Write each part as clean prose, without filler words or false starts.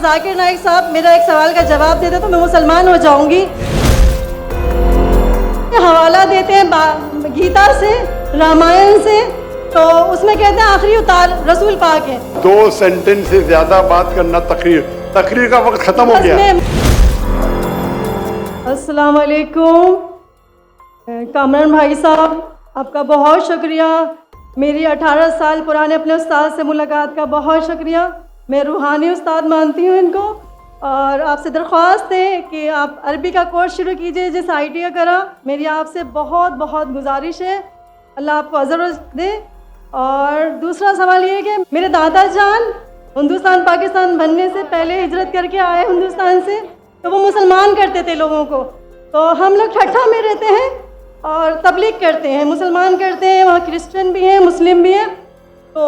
जाकिर नाइक साहब मेरा एक सवाल का जवाब देते तो मैं मुसलमान हो जाऊंगी। हवाला देते हैं गीता से, रामायण से, तो उसमें कहते हैं आखिरी उतार रसूल पाक है। 2 सेंटेंस से ज्यादा बात करना तकरीर का वक्त खत्म हो गया। अस्सलाम वालेकुम कामरान भाई साहब, आपका बहुत शुक्रिया। मेरी 18 साल पुराने अपने उस्ताद से मुलाकात का बहुत शुक्रिया। मैं रूहानी उस्ताद मानती हूँ इनको, और आपसे दरख्वास्त है कि आप अरबी का कोर्स शुरू कीजिए जिस ITA का करा। मेरी आपसे बहुत बहुत गुजारिश है, अल्लाह आपको अज़र दे। और दूसरा सवाल ये है कि मेरे दादा जान हिंदुस्तान पाकिस्तान बनने से पहले हिजरत करके आए हिंदुस्तान से, तो वो मुसलमान करते थे लोगों को, तो हम लोग ठट्ठा में रहते हैं और तबलीग करते हैं, मुसलमान करते हैं, वहाँ क्रिश्चियन भी हैं, मुस्लिम भी हैं। तो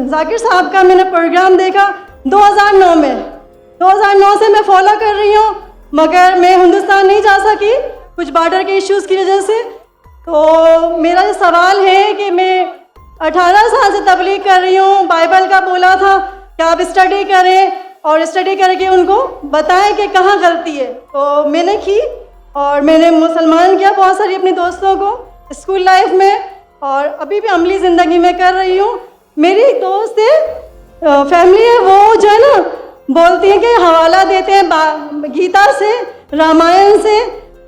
जाकिर साहब का मैंने प्रोग्राम देखा 2009 में, 2009 से मैं फॉलो कर रही हूँ, मगर मैं हिंदुस्तान नहीं जा सकी कुछ बॉर्डर के इश्यूज़ की वजह से। तो मेरा ये सवाल है कि मैं 18 साल से तबलीग कर रही हूँ, बाइबल का बोला था कि आप स्टडी करें और स्टडी करके उनको बताएं कि कहाँ गलती है, तो मैंने की और मैंने मुसलमान किया बहुत सारी अपने दोस्तों को स्कूल लाइफ में, और अभी भी अमली ज़िंदगी में कर रही हूँ। मेरी एक दोस्त है, फैमिली है, वो जो है ना बोलती है कि हवाला देते हैं गीता से, रामायण से,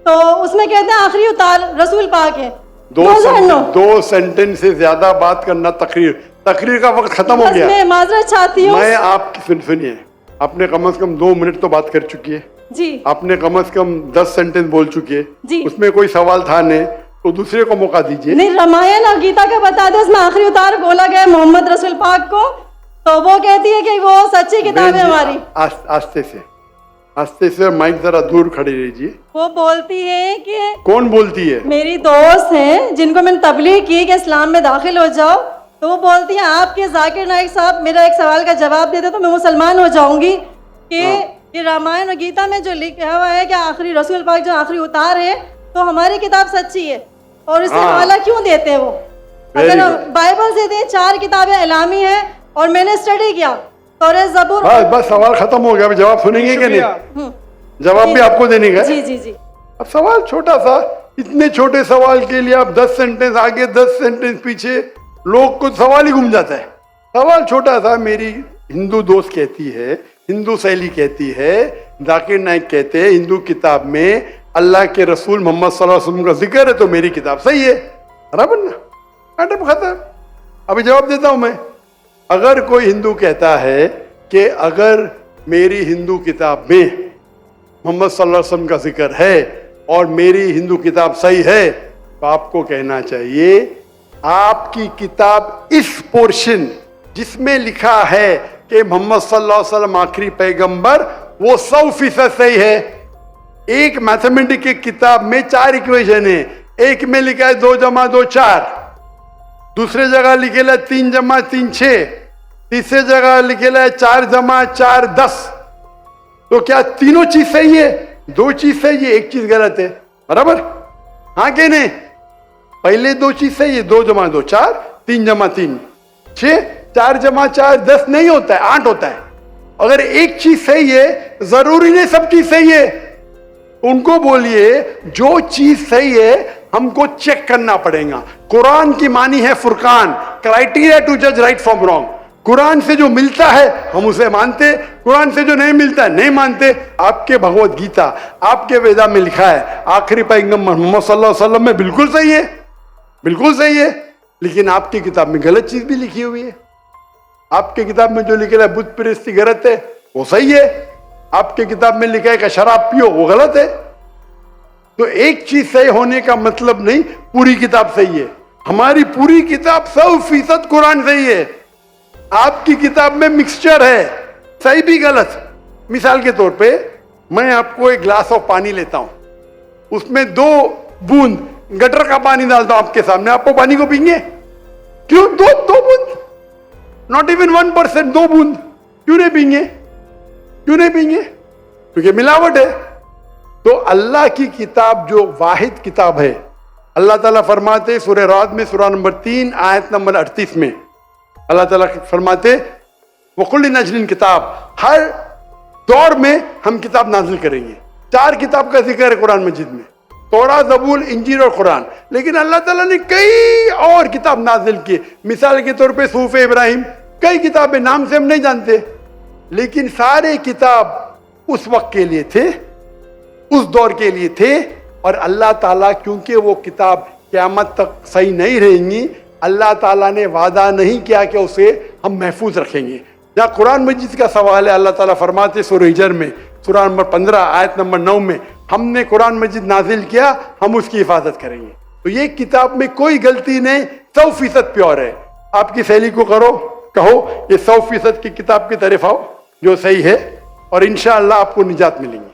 तो उसमें कहते हैं आखिरी उतार रसूल पाक है। 2 सेंटेंस से ज्यादा बात करना तकरीर का वक्त खत्म हो गया। मैं माजरत चाहती हूँ। मैं आपकी सुनिए, आपने कम से कम 2 मिनट तो बात कर चुकी है जी। आपने कम से कम 10 सेंटेंस बोल चुकी है जी। उसमें कोई सवाल था नहीं, तो दूसरे को मौका दीजिए। नहीं, रामायण और गीता का बता दे, उसमें आखिरी उतार बोला गया मोहम्मद रसूल पाक को, तो वो कहती है कि वो सच्ची किताब है हमारी। आस्ते से माइक जरा दूर खड़ी रहिए। वो बोलती है कि कौन बोलती है? मेरी दोस्त हैं जिनको मैंने तबलीग की कि इस्लाम में दाखिल हो जाओ, तो वो बोलती हैं आपके जाकिर नाइक साहब मेरा एक सवाल का जवाब देते तो मैं मुसलमान हो जाऊंगी कि ये रामायण और गीता में जो लिखा हुआ है कि आखिरी रसूल पाक जो आखिरी उतार है, तो हमारी किताब सच्ची है, और इससे हवाला क्यों देते हैं वो? अगर बाइबल से दें 4 किताबें इलामी है, और मैंने स्टडी किया तौरात ज़बूर। बस सवाल खत्म हो गया। जवाब सुनेंगे कि नहीं? जवाब भी आपको देने का? जी जी जी। अब सवाल छोटा सा, इतने छोटे सवाल के लिए आप 10 सेंटेंस आगे 10 सेंटेंस पीछे, लोग को सवाल ही घूम जाता है। सवाल छोटा सा। मेरी हिंदू दोस्त कहती है, हिंदू सहेली कहती है, जाकिर नाइक कहते हैं हिंदू किताब में अल्लाह के रसूल मोहम्मद सल्लल्लाहु अलैहि वसल्लम का जिक्र है, तो मेरी किताब सही है। बराबर ना? खत्म। अभी जवाब देता हूं मैं। अगर कोई हिंदू कहता है कि अगर मेरी हिंदू किताब में मोहम्मद सल्लल्लाहु अलैहि वसल्लम का जिक्र है और मेरी हिंदू किताब सही है, तो आपको कहना चाहिए आपकी किताब इस पोर्शन जिसमें लिखा है कि मोहम्मद सल्लल्लाहु अलैहि वसल्लम आखिरी पैगंबर, वो 100% सही है। एक मैथमेटिक्स की किताब में 4 इक्वेशन है, एक में लिखा है 2 + 2 4, दूसरे जगह लिखेला है 3 + 3 6, तीसरे जगह लिखेला है 4 + 4 10। तो क्या तीनों चीज सही है? 2 चीज सही है, 1 चीज गलत है। बराबर? हाँ कि नहीं? पहले 2 चीज सही है, 2 + 2 4, 3 + 3 6, 4 + 4 10 नहीं होता है, 8 होता है। अगर एक चीज सही है, जरूरी नहीं सब चीज सही है। उनको बोलिए जो चीज सही है हमको चेक करना पड़ेगा। कुरान की मानी है फुरकान, क्राइटेरिया टू जज राइट फ्रॉम रॉन्ग। कुरान से जो मिलता है हम उसे मानते, कुरान से जो नहीं मिलता है नहीं मानते। आपके भगवत गीता, आपके वेदा में लिखा है आखिरी पैगंबर मोहम्मद सल्लल्लाहु अलैहि वसल्लम में बिल्कुल सही है, बिल्कुल सही है। लेकिन आपकी किताब में गलत चीज भी लिखी हुई है। आपके किताब में जो लिखा है बुत परस्ती गलत है, वो सही है। आपके किताब में लिखा है कि शराब पियो, वो गलत है। तो एक चीज सही होने का मतलब नहीं पूरी किताब सही है। हमारी पूरी किताब 100% कुरान सही है। आपकी किताब में मिक्सचर है, सही भी गलत। मिसाल के तौर पे मैं आपको एक ग्लास ऑफ पानी लेता हूं, उसमें 2 बूंद गटर का पानी डालता हूं आपके सामने, आपको पानी को पीएंगे? क्यों? 2 बूंद, नॉट इवन 1%, 2 बूंद क्यों नहीं पीएंगे? क्यों नहीं पीएंगे? क्योंकि मिलावट है। तो अल्लाह की किताब जो वाहिद किताब है, अल्लाह ताला फरमाते सूरह राद में सूरह नंबर 3 आयत नंबर 38 में अल्लाह ताला फरमाते वकुल नजलिन किताब, हर दौर में हम किताब नाजिल करेंगे। 4 किताब का जिक्र है कुरान मजीद में, तौरा, ज़बूर, इंजील और कुरान। लेकिन अल्लाह ताला ने कई और किताब नाजिल की। मिसाल के तौर पे सूफ़ इब्राहिम, कई किताबें नाम से हम नहीं जानते, लेकिन सारे किताब उस वक्त के लिए थे, उस दौर के लिए थे। और अल्लाह ताला, क्योंकि वो किताब क़यामत तक सही नहीं रहेंगी, अल्लाह ताला ने वादा नहीं किया कि उसे हम महफूज रखेंगे। जहाँ कुरान मजीद का सवाल है, अल्लाह ताला फरमाते सूरह हिजर में, सूरह नंबर 15 आयत नंबर 9 में, हमने कुरान मजीद नाजिल किया, हम उसकी हिफाजत करेंगे। तो ये किताब में कोई गलती नहीं, 100% प्योर है। आपकी सहेली को कहो ये 100% की किताब की तरफ आओ जो सही है, और इंशाअल्लाह आपको निजात मिलेंगी।